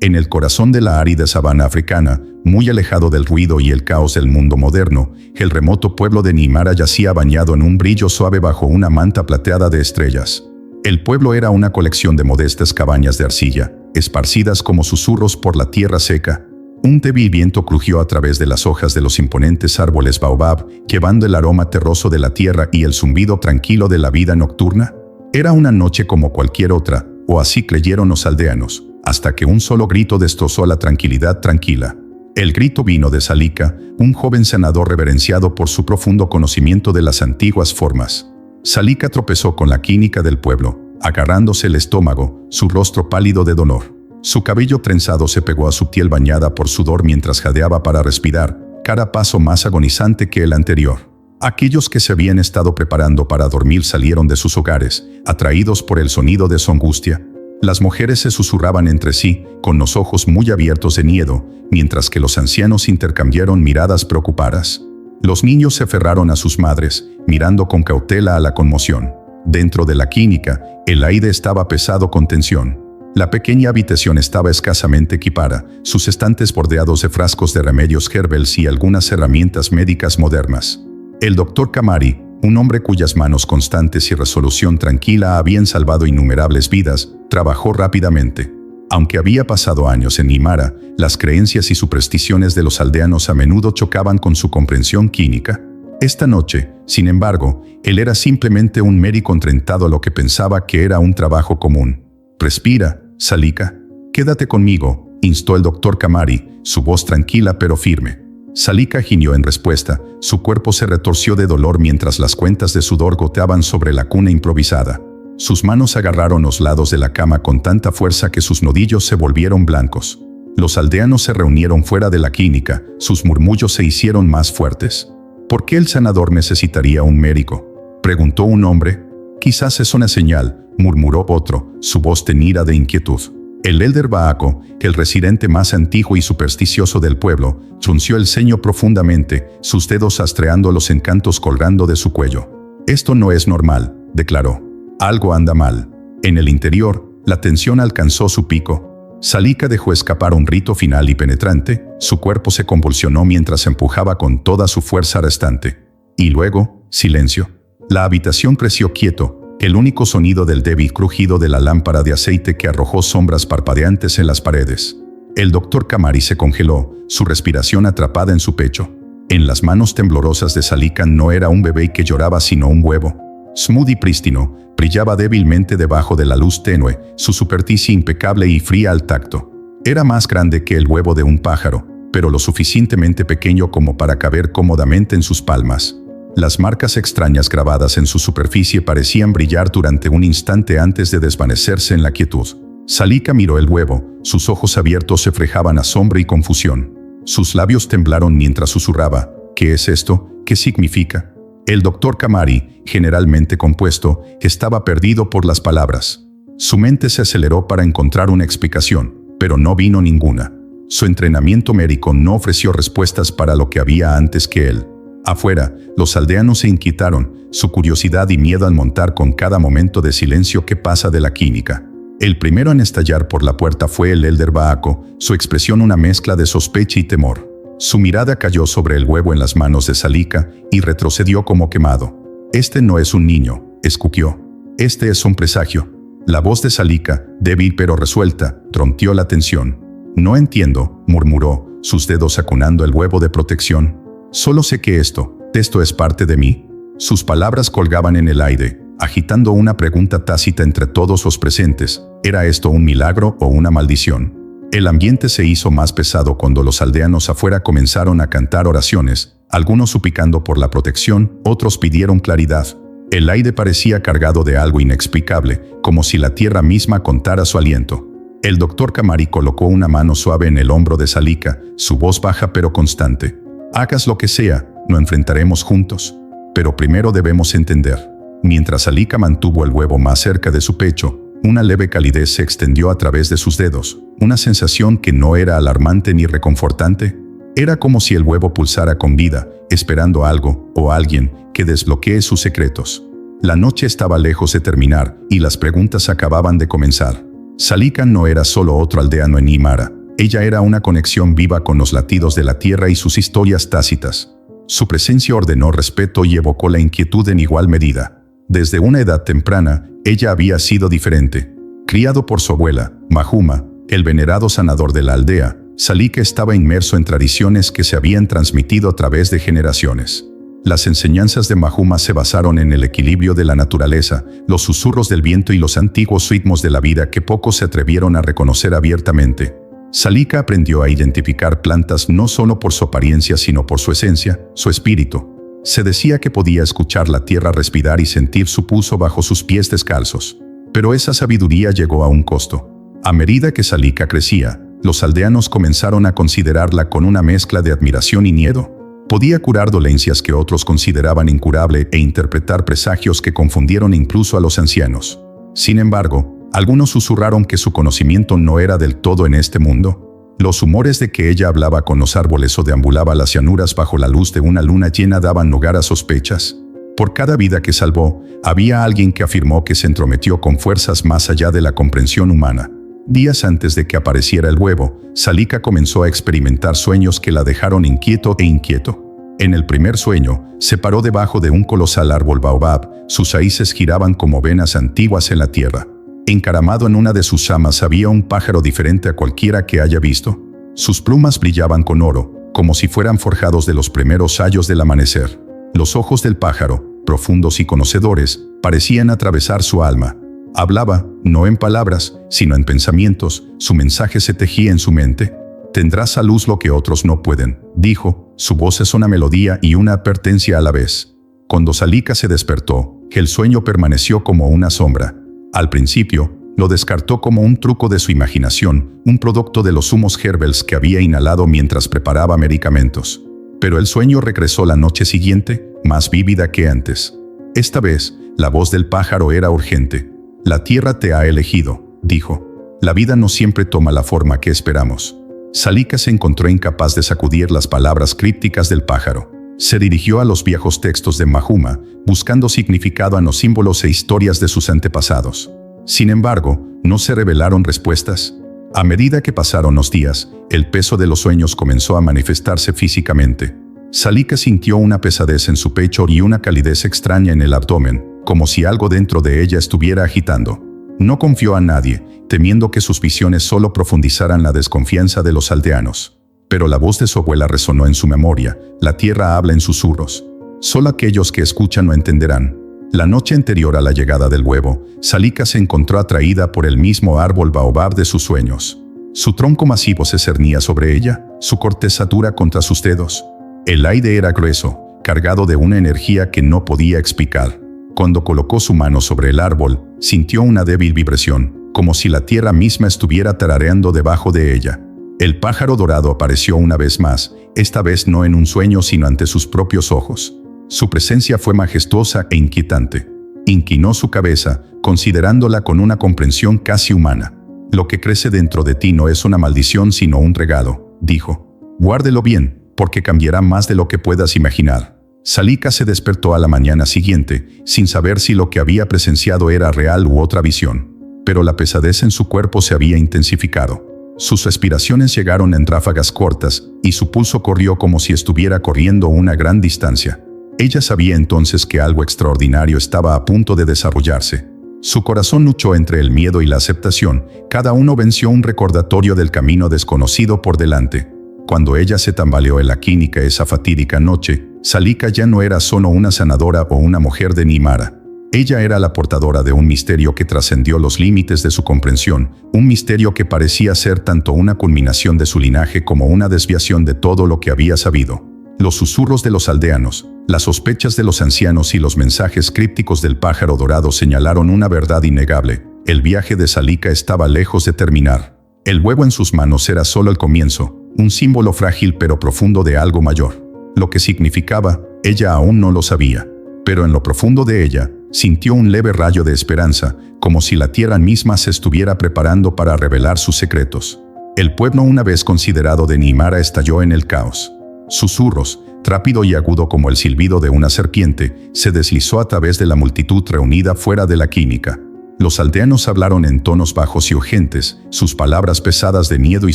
En el corazón de la árida sabana africana, muy alejado del ruido y el caos del mundo moderno, el remoto pueblo de Nimara yacía bañado en un brillo suave bajo una manta plateada de estrellas. El pueblo era una colección de modestas cabañas de arcilla, esparcidas como susurros por la tierra seca. Un débil viento crujió a través de las hojas de los imponentes árboles baobab, llevando el aroma terroso de la tierra y el zumbido tranquilo de la vida nocturna. Era una noche como cualquier otra, o así creyeron los aldeanos, hasta que un solo grito destrozó la tranquilidad tranquila. El grito vino de Salika, un joven senador reverenciado por su profundo conocimiento de las antiguas formas. Salika tropezó con la quínica del pueblo, agarrándose el estómago, su rostro pálido de dolor. Su cabello trenzado se pegó a su piel bañada por sudor mientras jadeaba para respirar, cada paso más agonizante que el anterior. Aquellos que se habían estado preparando para dormir salieron de sus hogares, atraídos por el sonido de su angustia. Las mujeres se susurraban entre sí, con los ojos muy abiertos de miedo, mientras que los ancianos intercambiaron miradas preocupadas. Los niños se aferraron a sus madres, mirando con cautela a la conmoción. Dentro de la clínica, el aire estaba pesado con tensión. La pequeña habitación estaba escasamente equipada, sus estantes bordeados de frascos de remedios herbales y algunas herramientas médicas modernas. El doctor Kamari, un hombre cuyas manos constantes y resolución tranquila habían salvado innumerables vidas, trabajó rápidamente. Aunque había pasado años en Nimara, las creencias y supersticiones de los aldeanos a menudo chocaban con su comprensión clínica. Esta noche, sin embargo, él era simplemente un médico enfrentado a lo que pensaba que era un trabajo común. «Respira, Salika. Quédate conmigo», instó el doctor Kamari, su voz tranquila pero firme. Salika gimió en respuesta, su cuerpo se retorció de dolor mientras las cuentas de sudor goteaban sobre la cuna improvisada. Sus manos agarraron los lados de la cama con tanta fuerza que sus nudillos se volvieron blancos. Los aldeanos se reunieron fuera de la clínica, sus murmullos se hicieron más fuertes. «¿Por qué el sanador necesitaría un médico?», preguntó un hombre. «Quizás es una señal», murmuró otro, su voz tenida de inquietud. El elder Baako, el residente más antiguo y supersticioso del pueblo, frunció el ceño profundamente, sus dedos rastreando los encantos colgando de su cuello. «Esto no es normal», declaró. «Algo anda mal». En el interior, la tensión alcanzó su pico. Salika dejó escapar un grito final y penetrante, su cuerpo se convulsionó mientras empujaba con toda su fuerza restante. Y luego, silencio. La habitación creció quieto, el único sonido del débil crujido de la lámpara de aceite que arrojó sombras parpadeantes en las paredes. El doctor Kamari se congeló, su respiración atrapada en su pecho. En las manos temblorosas de Salika no era un bebé que lloraba sino un huevo. Smooth y prístino, brillaba débilmente debajo de la luz tenue, su superficie impecable y fría al tacto. Era más grande que el huevo de un pájaro, pero lo suficientemente pequeño como para caber cómodamente en sus palmas. Las marcas extrañas grabadas en su superficie parecían brillar durante un instante antes de desvanecerse en la quietud. Salika miró el huevo, sus ojos abiertos reflejaban asombro y confusión. Sus labios temblaron mientras susurraba. «¿Qué es esto? ¿Qué significa?». El doctor Kamari, generalmente compuesto, estaba perdido por las palabras. Su mente se aceleró para encontrar una explicación, pero no vino ninguna. Su entrenamiento médico no ofreció respuestas para lo que había antes que él. Afuera, los aldeanos se inquietaron, su curiosidad y miedo al montar con cada momento de silencio que pasa de la clínica. El primero en estallar por la puerta fue el elder Baako, su expresión una mezcla de sospecha y temor. Su mirada cayó sobre el huevo en las manos de Salika y retrocedió como quemado. «Este no es un niño», escupió. «Este es un presagio». La voz de Salika, débil pero resuelta, rompió la tensión. «No entiendo», murmuró, sus dedos acunando el huevo de protección. «Solo sé que esto es parte de mí». Sus palabras colgaban en el aire, agitando una pregunta tácita entre todos los presentes. ¿Era esto un milagro o una maldición? El ambiente se hizo más pesado cuando los aldeanos afuera comenzaron a cantar oraciones, algunos suplicando por la protección, otros pidieron claridad. El aire parecía cargado de algo inexplicable, como si la tierra misma contara su aliento. El doctor Kamari colocó una mano suave en el hombro de Salika, su voz baja pero constante. «Hagas lo que sea, nos enfrentaremos juntos. Pero primero debemos entender». Mientras Salika mantuvo el huevo más cerca de su pecho, una leve calidez se extendió a través de sus dedos, una sensación que no era alarmante ni reconfortante. Era como si el huevo pulsara con vida, esperando algo o alguien que desbloquee sus secretos. La noche estaba lejos de terminar y las preguntas acababan de comenzar. Salika no era solo otro aldeano en Nimara. Ella era una conexión viva con los latidos de la tierra y sus historias tácitas. Su presencia ordenó respeto y evocó la inquietud en igual medida. Desde una edad temprana, ella había sido diferente. Criado por su abuela, Mahuma, el venerado sanador de la aldea, Salika estaba inmerso en tradiciones que se habían transmitido a través de generaciones. Las enseñanzas de Mahuma se basaron en el equilibrio de la naturaleza, los susurros del viento y los antiguos ritmos de la vida que pocos se atrevieron a reconocer abiertamente. Salika aprendió a identificar plantas no solo por su apariencia sino por su esencia, su espíritu. Se decía que podía escuchar la tierra respirar y sentir su pulso bajo sus pies descalzos. Pero esa sabiduría llegó a un costo. A medida que Salika crecía, los aldeanos comenzaron a considerarla con una mezcla de admiración y miedo. Podía curar dolencias que otros consideraban incurable e interpretar presagios que confundieron incluso a los ancianos. Sin embargo, algunos susurraron que su conocimiento no era del todo en este mundo. Los rumores de que ella hablaba con los árboles o deambulaba las llanuras bajo la luz de una luna llena daban lugar a sospechas. Por cada vida que salvó, había alguien que afirmó que se entrometió con fuerzas más allá de la comprensión humana. Días antes de que apareciera el huevo, Salika comenzó a experimentar sueños que la dejaron inquieto e inquieto. En el primer sueño, se paró debajo de un colosal árbol baobab, sus raíces giraban como venas antiguas en la tierra. Encaramado en una de sus ramas había un pájaro diferente a cualquiera que haya visto. Sus plumas brillaban con oro, como si fueran forjados de los primeros rayos del amanecer. Los ojos del pájaro, profundos y conocedores, parecían atravesar su alma. Hablaba, no en palabras, sino en pensamientos, su mensaje se tejía en su mente. «Tendrás a luz lo que otros no pueden», dijo, su voz es una melodía y una advertencia a la vez. Cuando Salika se despertó, el sueño permaneció como una sombra. Al principio, lo descartó como un truco de su imaginación, un producto de los humos herbals que había inhalado mientras preparaba medicamentos. Pero el sueño regresó la noche siguiente, más vívida que antes. Esta vez, la voz del pájaro era urgente. «La tierra te ha elegido», dijo. «La vida no siempre toma la forma que esperamos». Salika se encontró incapaz de sacudir las palabras crípticas del pájaro. Se dirigió a los viejos textos de Mahuma, buscando significado en los símbolos e historias de sus antepasados. Sin embargo, no se revelaron respuestas. A medida que pasaron los días, el peso de los sueños comenzó a manifestarse físicamente. Salika sintió una pesadez en su pecho y una calidez extraña en el abdomen, como si algo dentro de ella estuviera agitando. No confió a nadie, temiendo que sus visiones solo profundizaran la desconfianza de los aldeanos. Pero la voz de su abuela resonó en su memoria, la tierra habla en susurros. Solo aquellos que escuchan lo entenderán. La noche anterior a la llegada del huevo, Salika se encontró atraída por el mismo árbol baobab de sus sueños. Su tronco masivo se cernía sobre ella, su corteza dura contra sus dedos. El aire era grueso, cargado de una energía que no podía explicar. Cuando colocó su mano sobre el árbol, sintió una débil vibración, como si la tierra misma estuviera tarareando debajo de ella. El pájaro dorado apareció una vez más, esta vez no en un sueño sino ante sus propios ojos. Su presencia fue majestuosa e inquietante. Inclinó su cabeza, considerándola con una comprensión casi humana. «Lo que crece dentro de ti no es una maldición sino un regalo», dijo. «Guárdelo bien, porque cambiará más de lo que puedas imaginar». Salika se despertó a la mañana siguiente, sin saber si lo que había presenciado era real u otra visión. Pero la pesadez en su cuerpo se había intensificado. Sus respiraciones llegaron en ráfagas cortas, y su pulso corrió como si estuviera corriendo una gran distancia. Ella sabía entonces que algo extraordinario estaba a punto de desarrollarse. Su corazón luchó entre el miedo y la aceptación, cada uno venció un recordatorio del camino desconocido por delante. Cuando ella se tambaleó en la clínica esa fatídica noche, Salika ya no era solo una sanadora o una mujer de Nimara. Ella era la portadora de un misterio que trascendió los límites de su comprensión, un misterio que parecía ser tanto una culminación de su linaje como una desviación de todo lo que había sabido. Los susurros de los aldeanos, las sospechas de los ancianos y los mensajes crípticos del pájaro dorado señalaron una verdad innegable. El viaje de Salika estaba lejos de terminar. El huevo en sus manos era solo el comienzo, un símbolo frágil pero profundo de algo mayor. Lo que significaba, ella aún no lo sabía. Pero en lo profundo de ella, sintió un leve rayo de esperanza, como si la tierra misma se estuviera preparando para revelar sus secretos. El pueblo una vez considerado de Nimara estalló en el caos. Susurros, rápido y agudo como el silbido de una serpiente, se deslizó a través de la multitud reunida fuera de la clínica. Los aldeanos hablaron en tonos bajos y urgentes, sus palabras pesadas de miedo y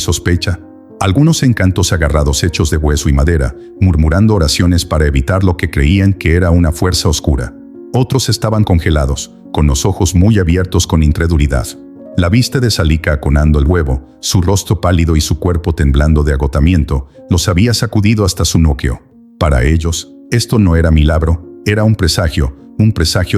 sospecha. Algunos encantos agarrados hechos de hueso y madera, murmurando oraciones para evitar lo que creían que era una fuerza oscura. Otros estaban congelados, con los ojos muy abiertos con incredulidad. La vista de Salika aconando el huevo, su rostro pálido y su cuerpo temblando de agotamiento, los había sacudido hasta su núcleo. Para ellos, esto no era milagro, era un presagio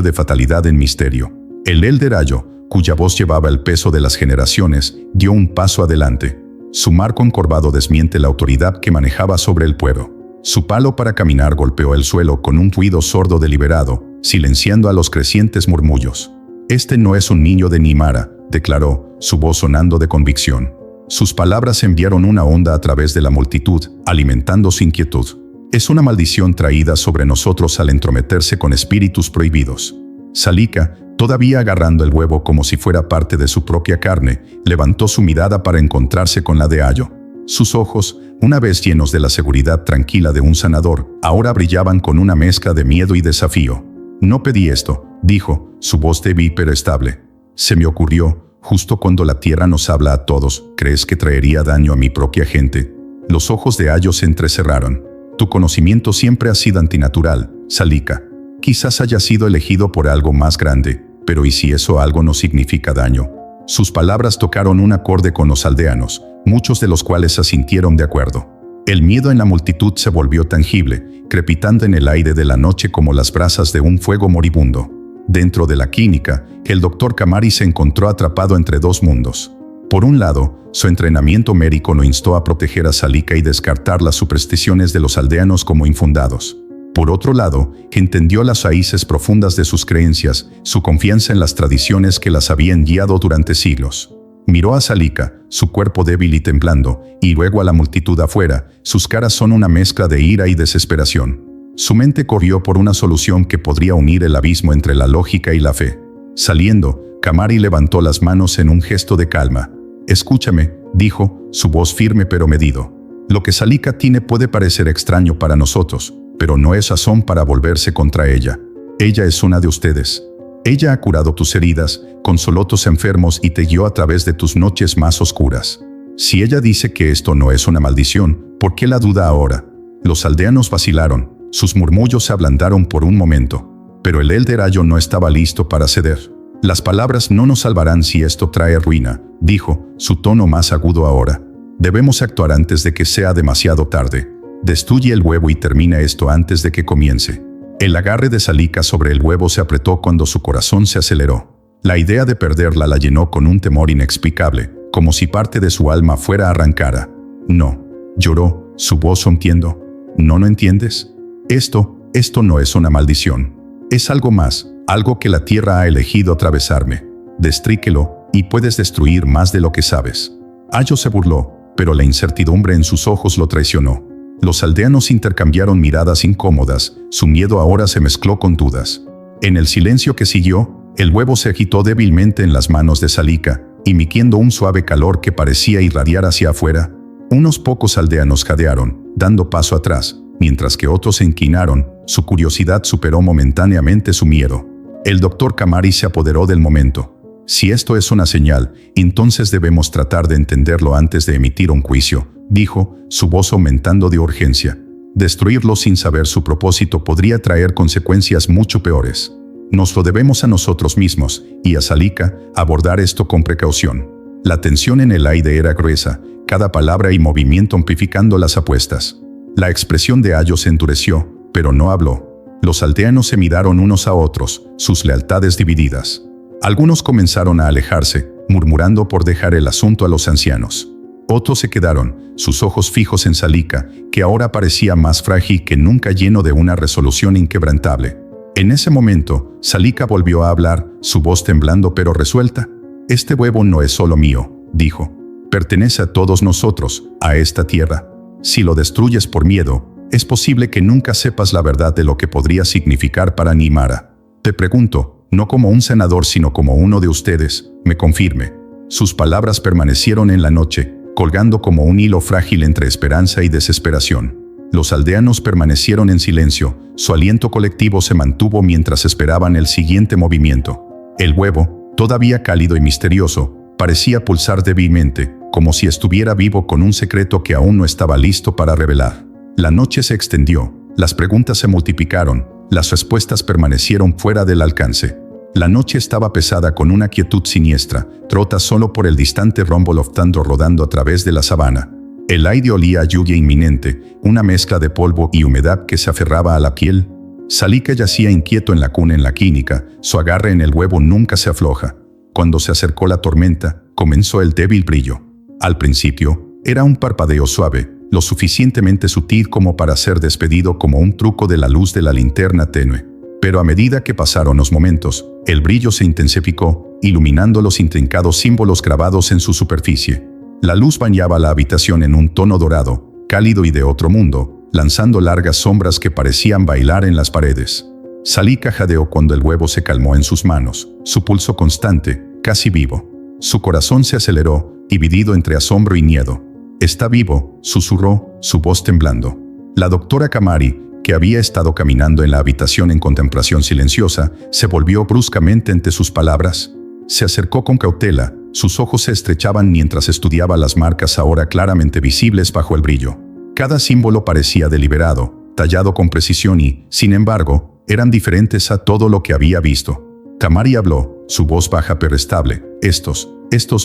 de fatalidad en misterio. El Elder Ayo, cuya voz llevaba el peso de las generaciones, dio un paso adelante. Su marco encorvado desmiente la autoridad que manejaba sobre el pueblo. Su palo para caminar golpeó el suelo con un ruido sordo deliberado, silenciando a los crecientes murmullos. «Este no es un niño de Nimara», declaró, su voz sonando de convicción. Sus palabras enviaron una onda a través de la multitud, alimentando su inquietud. «Es una maldición traída sobre nosotros al entrometerse con espíritus prohibidos». Salika, todavía agarrando el huevo como si fuera parte de su propia carne, levantó su mirada para encontrarse con la de Ayo. Sus ojos, una vez llenos de la seguridad tranquila de un sanador, ahora brillaban con una mezcla de miedo y desafío. «No pedí esto», dijo, su voz débil pero estable. «Se me ocurrió, justo cuando la tierra nos habla a todos, ¿crees que traería daño a mi propia gente?» Los ojos de Ayo se entrecerraron. «Tu conocimiento siempre ha sido antinatural, Salika. Quizás haya sido elegido por algo más grande, pero ¿y si eso algo no significa daño?» Sus palabras tocaron un acorde con los aldeanos, muchos de los cuales asintieron de acuerdo. El miedo en la multitud se volvió tangible, crepitando en el aire de la noche como las brasas de un fuego moribundo. Dentro de la clínica, el doctor Kamari se encontró atrapado entre dos mundos. Por un lado, su entrenamiento médico lo instó a proteger a Salika y descartar las supersticiones de los aldeanos como infundados. Por otro lado, entendió las raíces profundas de sus creencias, su confianza en las tradiciones que las habían guiado durante siglos. Miró a Salika, su cuerpo débil y temblando, y luego a la multitud afuera, sus caras son una mezcla de ira y desesperación. Su mente corrió por una solución que podría unir el abismo entre la lógica y la fe. Saliendo, Kamari levantó las manos en un gesto de calma. «Escúchame», dijo, su voz firme pero medido. «Lo que Salika tiene puede parecer extraño para nosotros, pero no es razón para volverse contra ella. Ella es una de ustedes. Ella ha curado tus heridas, consoló tus enfermos y te guió a través de tus noches más oscuras. Si ella dice que esto no es una maldición, ¿por qué la duda ahora?» Los aldeanos vacilaron, sus murmullos se ablandaron por un momento. Pero el Elder Ayo no estaba listo para ceder. «Las palabras no nos salvarán si esto trae ruina», dijo, su tono más agudo ahora. «Debemos actuar antes de que sea demasiado tarde. Destruye el huevo y termina esto antes de que comience». El agarre de Salika sobre el huevo se apretó cuando su corazón se aceleró. La idea de perderla la llenó con un temor inexplicable, como si parte de su alma fuera arrancada. «No», lloró, su voz rompiendo. ¿No entiendes? Esto no es una maldición. Es algo más, algo que la tierra ha elegido atravesarme. Destríquelo, y puedes destruir más de lo que sabes». Ayo se burló, pero la incertidumbre en sus ojos lo traicionó. Los aldeanos intercambiaron miradas incómodas, su miedo ahora se mezcló con dudas. En el silencio que siguió, el huevo se agitó débilmente en las manos de Salika, emitiendo un suave calor que parecía irradiar hacia afuera. Unos pocos aldeanos jadearon, dando paso atrás, mientras que otros se inclinaron. Su curiosidad superó momentáneamente su miedo. El doctor Kamari se apoderó del momento. «Si esto es una señal, entonces debemos tratar de entenderlo antes de emitir un juicio», dijo, su voz aumentando de urgencia. «Destruirlo sin saber su propósito podría traer consecuencias mucho peores. Nos lo debemos a nosotros mismos, y a Salika, abordar esto con precaución». La tensión en el aire era gruesa, cada palabra y movimiento amplificando las apuestas. La expresión de Ayo se endureció, pero no habló. Los aldeanos se miraron unos a otros, sus lealtades divididas. Algunos comenzaron a alejarse, murmurando por dejar el asunto a los ancianos. Otros se quedaron, sus ojos fijos en Salika, que ahora parecía más frágil que nunca, lleno de una resolución inquebrantable. En ese momento, Salika volvió a hablar, su voz temblando pero resuelta. «Este huevo no es solo mío», dijo. «Pertenece a todos nosotros, a esta tierra. Si lo destruyes por miedo, es posible que nunca sepas la verdad de lo que podría significar para Nimara. Te pregunto, no como un senador sino como uno de ustedes, me confirme». Sus palabras permanecieron en la noche, colgando como un hilo frágil entre esperanza y desesperación. Los aldeanos permanecieron en silencio, su aliento colectivo se mantuvo mientras esperaban el siguiente movimiento. El huevo, Todavía cálido y misterioso, parecía pulsar débilmente, como si estuviera vivo con un secreto que aún no estaba listo para revelar. La noche se extendió, las preguntas se multiplicaron, las respuestas permanecieron fuera del alcance. La noche estaba pesada con una quietud siniestra, rota solo por el distante rumble of thunder rodando a través de la sabana. El aire olía a lluvia inminente, una mezcla de polvo y humedad que se aferraba a la piel. Salika yacía inquieto en la cuna en la quínica, su agarre en el huevo nunca se afloja. Cuando se acercó la tormenta, comenzó el débil brillo. Al principio, era un parpadeo suave, lo suficientemente sutil como para ser despedido como un truco de la luz de la linterna tenue. Pero a medida que pasaron los momentos, el brillo se intensificó, iluminando los intrincados símbolos grabados en su superficie. La luz bañaba la habitación en un tono dorado, cálido y de otro mundo, lanzando largas sombras que parecían bailar en las paredes. Salika jadeó cuando el huevo se calmó en sus manos, su pulso constante, casi vivo. Su corazón se aceleró, dividido entre asombro y miedo. «Está vivo», susurró, su voz temblando. La doctora Kamari, que había estado caminando en la habitación en contemplación silenciosa, se volvió bruscamente ante sus palabras. Se acercó con cautela, sus ojos se estrechaban mientras estudiaba las marcas ahora claramente visibles bajo el brillo. Cada símbolo parecía deliberado, tallado con precisión y, sin embargo, eran diferentes a todo lo que había visto. Kamari habló, su voz baja pero estable. Estos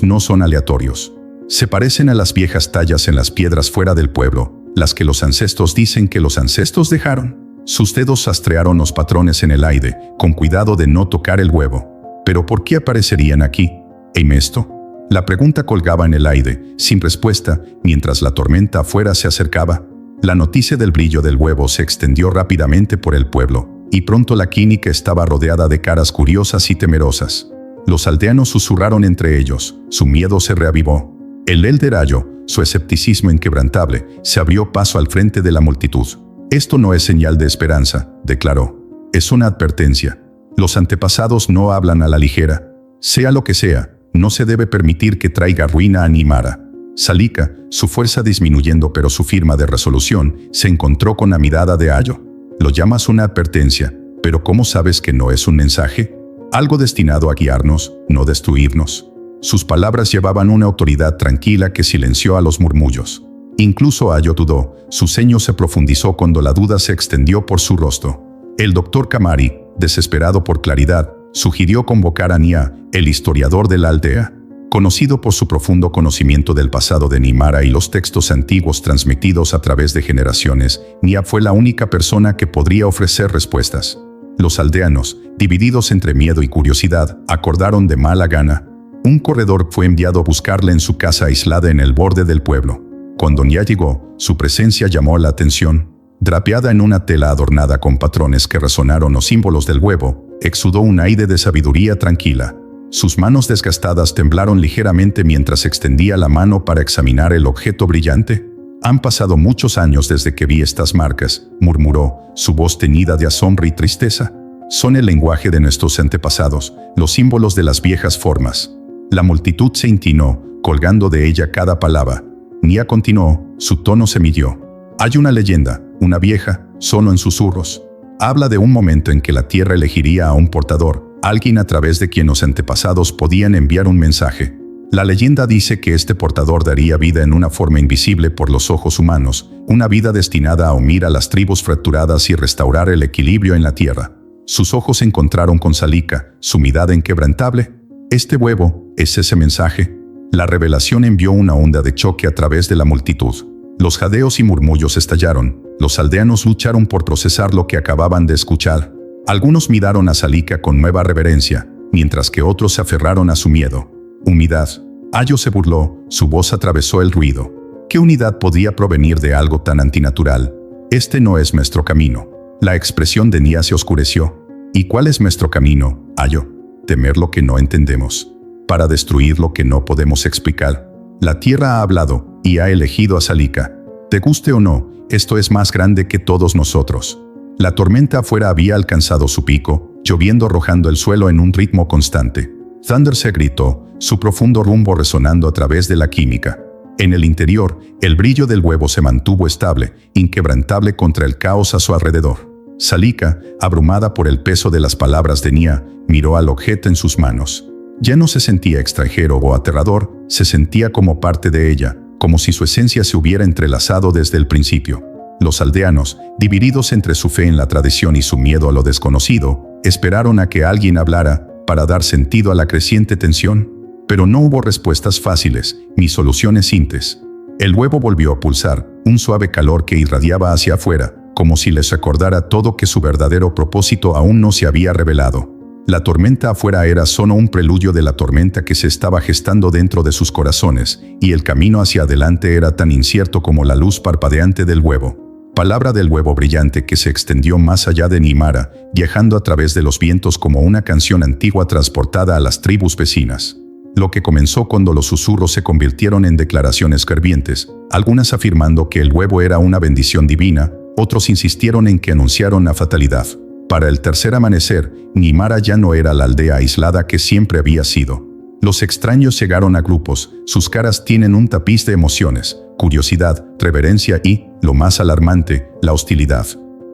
no son aleatorios. Se parecen a las viejas tallas en las piedras fuera del pueblo, las que los ancestros dicen que los ancestros dejaron. Sus dedos rastrearon los patrones en el aire, con cuidado de no tocar el huevo. ¿Pero por qué aparecerían aquí? ¿Eimesto? La pregunta colgaba en el aire, sin respuesta, mientras la tormenta afuera se acercaba. La noticia del brillo del huevo se extendió rápidamente por el pueblo, y pronto la quínica estaba rodeada de caras curiosas y temerosas. Los aldeanos susurraron entre ellos, su miedo se reavivó. El elder Ayo, su escepticismo inquebrantable, se abrió paso al frente de la multitud. «Esto no es señal de esperanza», declaró. «Es una advertencia. Los antepasados no hablan a la ligera. Sea lo que sea, no se debe permitir que traiga ruina a Nimara». Salika, su fuerza disminuyendo pero su firma de resolución, se encontró con la mirada de Ayo. «Lo llamas una advertencia, pero ¿cómo sabes que no es un mensaje? Algo destinado a guiarnos, no destruirnos». Sus palabras llevaban una autoridad tranquila que silenció a los murmullos. Incluso Ayo dudó, su ceño se profundizó cuando la duda se extendió por su rostro. El doctor Kamari, desesperado por claridad, sugirió convocar a Nia, el historiador de la aldea. Conocido por su profundo conocimiento del pasado de Nimara y los textos antiguos transmitidos a través de generaciones, Nia fue la única persona que podría ofrecer respuestas. Los aldeanos, divididos entre miedo y curiosidad, acordaron de mala gana. Un corredor fue enviado a buscarle en su casa aislada en el borde del pueblo. Cuando Nia llegó, su presencia llamó la atención. Drapeada en una tela adornada con patrones que resonaron los símbolos del huevo, exudó un aire de sabiduría tranquila. Sus manos desgastadas temblaron ligeramente mientras extendía la mano para examinar el objeto brillante. «Han pasado muchos años desde que vi estas marcas», murmuró, su voz teñida de asombro y tristeza. «Son el lenguaje de nuestros antepasados, los símbolos de las viejas formas». La multitud se inclinó, colgando de ella cada palabra. Nia continuó, su tono se midió. «Hay una leyenda, una vieja, solo en susurros. Habla de un momento en que la tierra elegiría a un portador, alguien a través de quien los antepasados podían enviar un mensaje. La leyenda dice que este portador daría vida en una forma invisible por los ojos humanos, una vida destinada a unir a las tribus fracturadas y restaurar el equilibrio en la tierra». Sus ojos se encontraron con Salika, su mirada inquebrantable. «¿Este huevo es ese mensaje?» La revelación envió una onda de choque a través de la multitud. Los jadeos y murmullos estallaron. Los aldeanos lucharon por procesar lo que acababan de escuchar. Algunos miraron a Salika con nueva reverencia, mientras que otros se aferraron a su miedo. «Unidad». Ayo se burló, su voz atravesó el ruido. ¿Qué unidad podía provenir de algo tan antinatural? «Este no es nuestro camino». La expresión de Nia se oscureció. «¿Y cuál es nuestro camino, Ayo?» «Temer lo que no entendemos, para destruir lo que no podemos explicar. La tierra ha hablado y ha elegido a Salika. Te guste o no, esto es más grande que todos nosotros». La tormenta afuera había alcanzado su pico, lloviendo arrojando el suelo en un ritmo constante. Thunder se gritó, su profundo rumbo resonando a través de la química. En el interior, el brillo del huevo se mantuvo estable, inquebrantable contra el caos a su alrededor. Salika, abrumada por el peso de las palabras de Nia, miró al objeto en sus manos. Ya no se sentía extranjero o aterrador, se sentía como parte de ella, como si su esencia se hubiera entrelazado desde el principio. Los aldeanos, divididos entre su fe en la tradición y su miedo a lo desconocido, esperaron a que alguien hablara para dar sentido a la creciente tensión. Pero no hubo respuestas fáciles, ni soluciones simples. El huevo volvió a pulsar, un suave calor que irradiaba hacia afuera, como si les recordara todo que su verdadero propósito aún no se había revelado. La tormenta afuera era solo un preludio de la tormenta que se estaba gestando dentro de sus corazones, y el camino hacia adelante era tan incierto como la luz parpadeante del huevo. Palabra del huevo brillante que se extendió más allá de Nimara, viajando a través de los vientos como una canción antigua transportada a las tribus vecinas. Lo que comenzó cuando los susurros se convirtieron en declaraciones fervientes, algunas afirmando que el huevo era una bendición divina, otros insistieron en que anunciaron la fatalidad. Para el tercer amanecer, Nimara ya no era la aldea aislada que siempre había sido. Los extraños llegaron a grupos, sus caras tienen un tapiz de emociones, curiosidad, reverencia y, lo más alarmante, la hostilidad.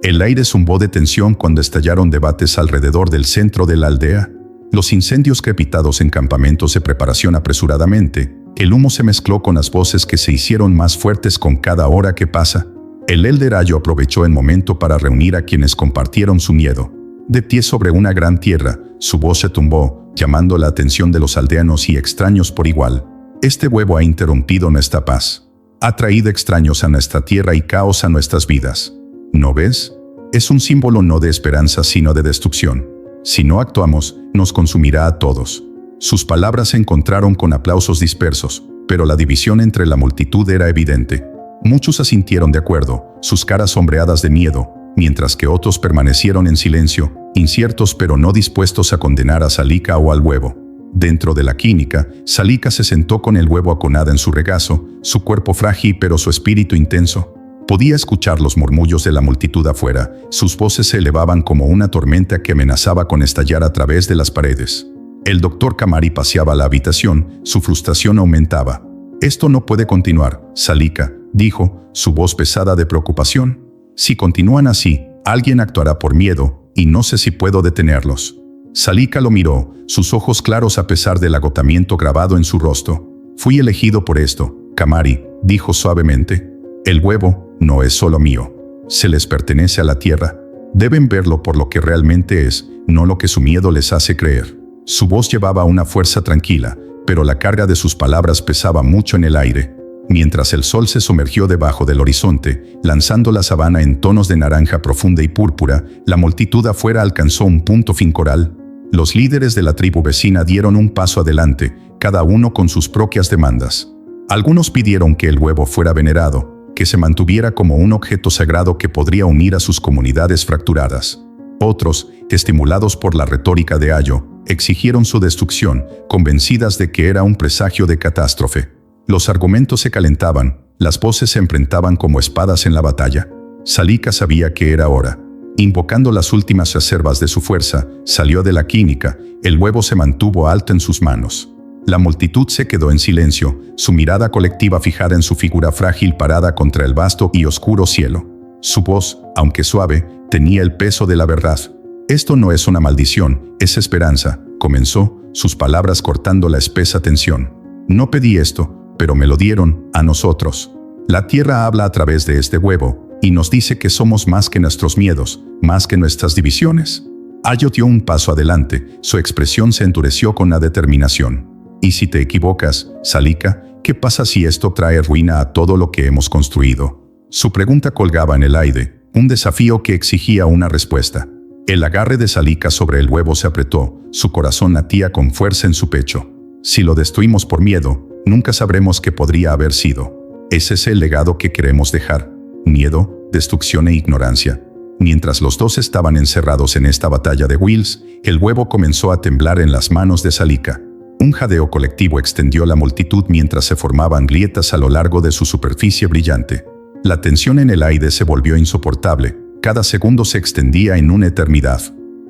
El aire zumbó de tensión cuando estallaron debates alrededor del centro de la aldea. Los incendios crepitados en campamentos de preparación apresuradamente, el humo se mezcló con las voces que se hicieron más fuertes con cada hora que pasa. El Elder Ayo aprovechó el momento para reunir a quienes compartieron su miedo. De pie sobre una gran tierra, su voz se tumbó, llamando la atención de los aldeanos y extraños por igual. Este huevo ha interrumpido nuestra paz. Ha traído extraños a nuestra tierra y caos a nuestras vidas. ¿No ves? Es un símbolo no de esperanza sino de destrucción. Si no actuamos, nos consumirá a todos. Sus palabras se encontraron con aplausos dispersos, pero la división entre la multitud era evidente. Muchos asintieron de acuerdo, sus caras sombreadas de miedo, mientras que otros permanecieron en silencio, inciertos pero no dispuestos a condenar a Salika o al huevo. Dentro de la clínica, Salika se sentó con el huevo aconada en su regazo, su cuerpo frágil pero su espíritu intenso. Podía escuchar los murmullos de la multitud afuera, sus voces se elevaban como una tormenta que amenazaba con estallar a través de las paredes. El doctor Kamari paseaba la habitación, su frustración aumentaba. «Esto no puede continuar, Salika», dijo, su voz pesada de preocupación. «Si continúan así, alguien actuará por miedo, y no sé si puedo detenerlos». Salika lo miró, sus ojos claros a pesar del agotamiento grabado en su rostro. «Fui elegido por esto, Kamari», dijo suavemente. «El huevo no es solo mío. Se les pertenece a la tierra. Deben verlo por lo que realmente es, no lo que su miedo les hace creer». Su voz llevaba una fuerza tranquila, pero la carga de sus palabras pesaba mucho en el aire. Mientras el sol se sumergió debajo del horizonte, lanzando la sabana en tonos de naranja profunda y púrpura, la multitud afuera alcanzó un punto fin coral. Los líderes de la tribu vecina dieron un paso adelante, cada uno con sus propias demandas. Algunos pidieron que el huevo fuera venerado, que se mantuviera como un objeto sagrado que podría unir a sus comunidades fracturadas. Otros, estimulados por la retórica de Ayo, exigieron su destrucción, convencidas de que era un presagio de catástrofe. Los argumentos se calentaban, las voces se enfrentaban como espadas en la batalla. Salika sabía que era hora. Invocando las últimas reservas de su fuerza, salió de la clínica, el huevo se mantuvo alto en sus manos. La multitud se quedó en silencio, su mirada colectiva fijada en su figura frágil parada contra el vasto y oscuro cielo. Su voz, aunque suave, tenía el peso de la verdad. «Esto no es una maldición, es esperanza», comenzó, sus palabras cortando la espesa tensión. «No pedí esto, pero me lo dieron, a nosotros. La tierra habla a través de este huevo, y nos dice que somos más que nuestros miedos, más que nuestras divisiones». Ayo dio un paso adelante, su expresión se endureció con la determinación. «¿Y si te equivocas, Salika? ¿Qué pasa si esto trae ruina a todo lo que hemos construido?». Su pregunta colgaba en el aire, un desafío que exigía una respuesta. El agarre de Salika sobre el huevo se apretó, su corazón latía con fuerza en su pecho. «Si lo destruimos por miedo, nunca sabremos qué podría haber sido. Ese es el legado que queremos dejar. Miedo, destrucción e ignorancia». Mientras los dos estaban encerrados en esta batalla de wills, el huevo comenzó a temblar en las manos de Salika. Un jadeo colectivo extendió la multitud mientras se formaban grietas a lo largo de su superficie brillante. La tensión en el aire se volvió insoportable. Cada segundo se extendía en una eternidad.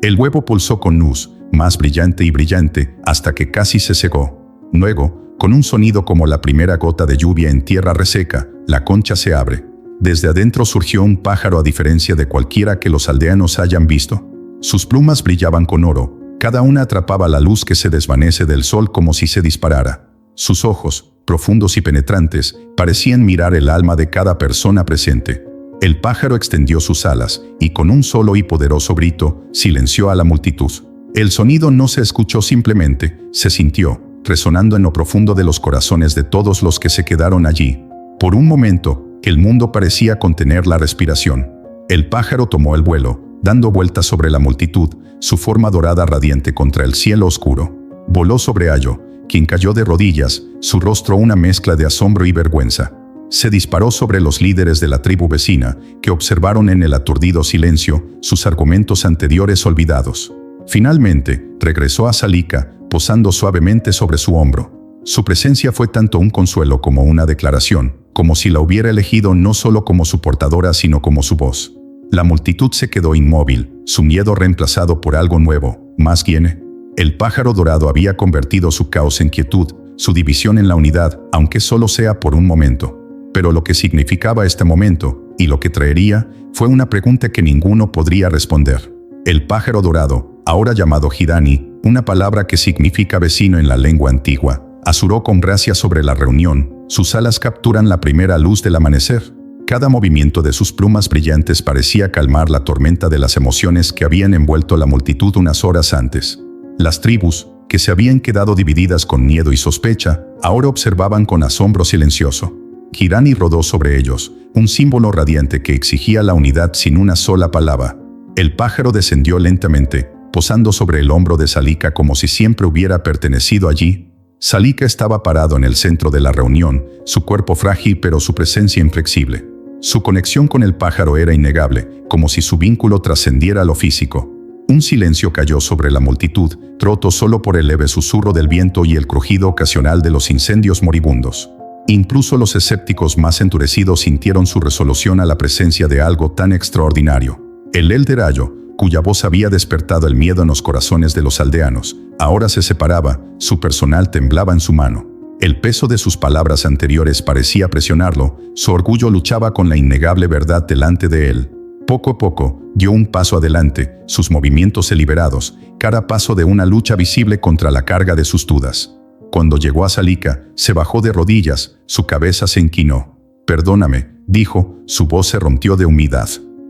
El huevo pulsó con luz, más brillante y brillante, hasta que casi se cegó. Luego, con un sonido como la primera gota de lluvia en tierra reseca, la concha se abre. Desde adentro surgió un pájaro a diferencia de cualquiera que los aldeanos hayan visto. Sus plumas brillaban con oro, Cada una atrapaba la luz que se desvanece del sol como si se disparara. Sus ojos, profundos y penetrantes, parecían mirar el alma de cada persona presente. El pájaro extendió sus alas y con un solo y poderoso grito silenció a la multitud. El sonido no se escuchó simplemente, se sintió, resonando en lo profundo de los corazones de todos los que se quedaron allí. Por un momento, el mundo parecía contener la respiración. El pájaro tomó el vuelo, dando vueltas sobre la multitud, su forma dorada radiante contra el cielo oscuro. Voló sobre Ayo, quien cayó de rodillas, su rostro una mezcla de asombro y vergüenza. Se disparó sobre los líderes de la tribu vecina, que observaron en el aturdido silencio sus argumentos anteriores olvidados. Finalmente, regresó a Salika, posando suavemente sobre su hombro. Su presencia fue tanto un consuelo como una declaración, como si la hubiera elegido no solo como su portadora sino como su voz. La multitud se quedó inmóvil, su miedo reemplazado por algo nuevo, más guiene. El pájaro dorado había convertido su caos en quietud, su división en la unidad, aunque solo sea por un momento. Pero lo que significaba este momento, y lo que traería, fue una pregunta que ninguno podría responder. El pájaro dorado, ahora llamado Hirani, una palabra que significa vecino en la lengua antigua, azuró con gracia sobre la reunión, sus alas capturan la primera luz del amanecer. Cada movimiento de sus plumas brillantes parecía calmar la tormenta de las emociones que habían envuelto la multitud unas horas antes. Las tribus, que se habían quedado divididas con miedo y sospecha, ahora observaban con asombro silencioso. Hirani rodó sobre ellos, un símbolo radiante que exigía la unidad sin una sola palabra. El pájaro descendió lentamente, posando sobre el hombro de Salika como si siempre hubiera pertenecido allí. Salika estaba parado en el centro de la reunión, su cuerpo frágil pero su presencia inflexible. Su conexión con el pájaro era innegable, como si su vínculo trascendiera lo físico. Un silencio cayó sobre la multitud, roto solo por el leve susurro del viento y el crujido ocasional de los incendios moribundos. Incluso los escépticos más endurecidos sintieron su resolución a la presencia de algo tan extraordinario. El Elder Ayo, cuya voz había despertado el miedo en los corazones de los aldeanos, ahora se separaba, su personal temblaba en su mano. El peso de sus palabras anteriores parecía presionarlo, su orgullo luchaba con la innegable verdad delante de él. Poco a poco, dio un paso adelante, sus movimientos deliberados, cada paso de una lucha visible contra la carga de sus dudas. Cuando llegó a Salika, se bajó de rodillas, su cabeza se inclinó. «Perdóname», dijo, su voz se rompió de humildad.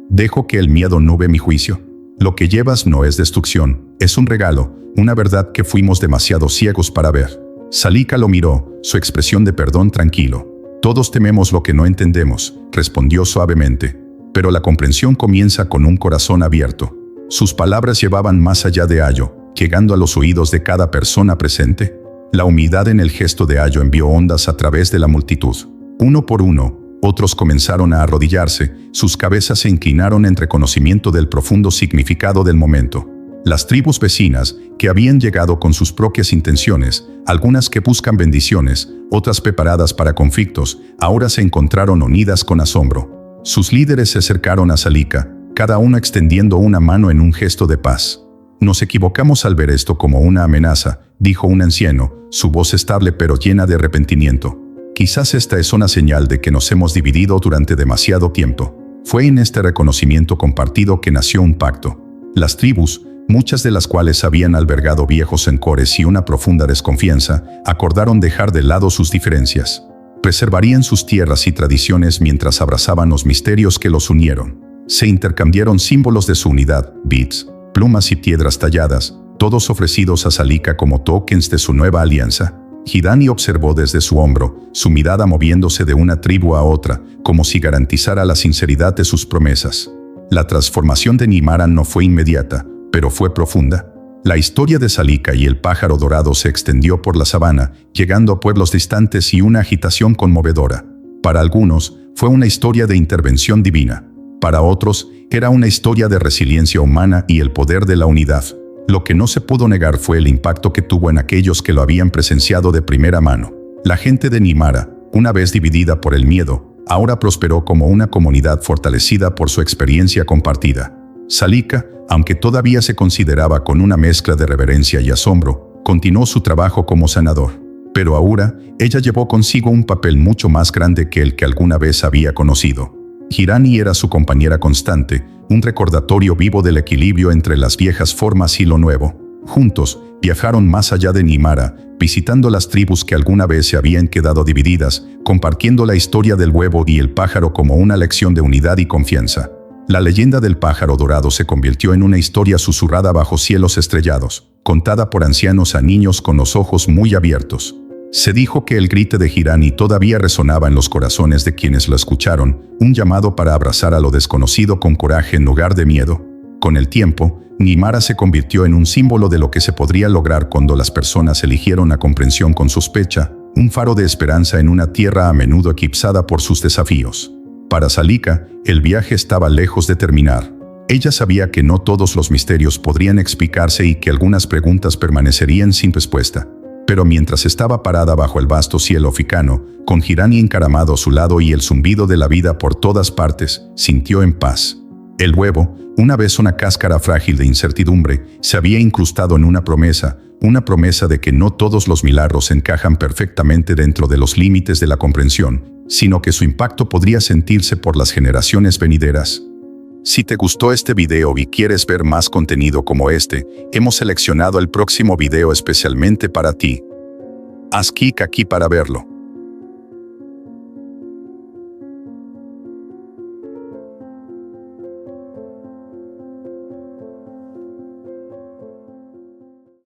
«Dejo que el miedo nube mi juicio. Lo que llevas no es destrucción, es un regalo, una verdad que fuimos demasiado ciegos para ver». Salika lo miró, su expresión de perdón tranquilo. «Todos tememos lo que no entendemos», respondió suavemente. «Pero la comprensión comienza con un corazón abierto». Sus palabras llevaban más allá de Ayo, llegando a los oídos de cada persona presente. La humildad en el gesto de Ayo envió ondas a través de la multitud. Uno por uno, otros comenzaron a arrodillarse, sus cabezas se inclinaron en reconocimiento del profundo significado del momento. Las tribus vecinas, que habían llegado con sus propias intenciones, algunas que buscan bendiciones, otras preparadas para conflictos, ahora se encontraron unidas con asombro. Sus líderes se acercaron a Salika, cada uno extendiendo una mano en un gesto de paz. «Nos equivocamos al ver esto como una amenaza», dijo un anciano, su voz estable pero llena de arrepentimiento. «Quizás esta es una señal de que nos hemos dividido durante demasiado tiempo». Fue en este reconocimiento compartido que nació un pacto. Las tribus, muchas de las cuales habían albergado viejos rencores y una profunda desconfianza, acordaron dejar de lado sus diferencias. Preservarían sus tierras y tradiciones mientras abrazaban los misterios que los unieron. Se intercambiaron símbolos de su unidad, beads, plumas y piedras talladas, todos ofrecidos a Salika como tokens de su nueva alianza. Hirani observó desde su hombro, su mirada moviéndose de una tribu a otra, como si garantizara la sinceridad de sus promesas. La transformación de Nimara no fue inmediata, pero fue profunda. La historia de Salika y el pájaro dorado se extendió por la sabana, llegando a pueblos distantes y una agitación conmovedora. Para algunos, fue una historia de intervención divina. Para otros, era una historia de resiliencia humana y el poder de la unidad. Lo que no se pudo negar fue el impacto que tuvo en aquellos que lo habían presenciado de primera mano. La gente de Nimara, una vez dividida por el miedo, ahora prosperó como una comunidad fortalecida por su experiencia compartida. Salika, aunque todavía se consideraba con una mezcla de reverencia y asombro, continuó su trabajo como sanador. Pero ahora, ella llevó consigo un papel mucho más grande que el que alguna vez había conocido. Hirani era su compañera constante, un recordatorio vivo del equilibrio entre las viejas formas y lo nuevo. Juntos, viajaron más allá de Nimara, visitando las tribus que alguna vez se habían quedado divididas, compartiendo la historia del huevo y el pájaro como una lección de unidad y confianza. La leyenda del pájaro dorado se convirtió en una historia susurrada bajo cielos estrellados, contada por ancianos a niños con los ojos muy abiertos. Se dijo que el grito de Hirani todavía resonaba en los corazones de quienes lo escucharon, un llamado para abrazar a lo desconocido con coraje en lugar de miedo. Con el tiempo, Nimara se convirtió en un símbolo de lo que se podría lograr cuando las personas eligieron la comprensión con sospecha, un faro de esperanza en una tierra a menudo eclipsada por sus desafíos. Para Salika, el viaje estaba lejos de terminar. Ella sabía que no todos los misterios podrían explicarse y que algunas preguntas permanecerían sin respuesta. Pero mientras estaba parada bajo el vasto cielo africano, con Hirani encaramado a su lado y el zumbido de la vida por todas partes, sintió en paz. El huevo, una vez una cáscara frágil de incertidumbre, se había incrustado en una promesa de que no todos los milagros encajan perfectamente dentro de los límites de la comprensión, sino que su impacto podría sentirse por las generaciones venideras. Si te gustó este video y quieres ver más contenido como este, hemos seleccionado el próximo video especialmente para ti. Haz clic aquí para verlo.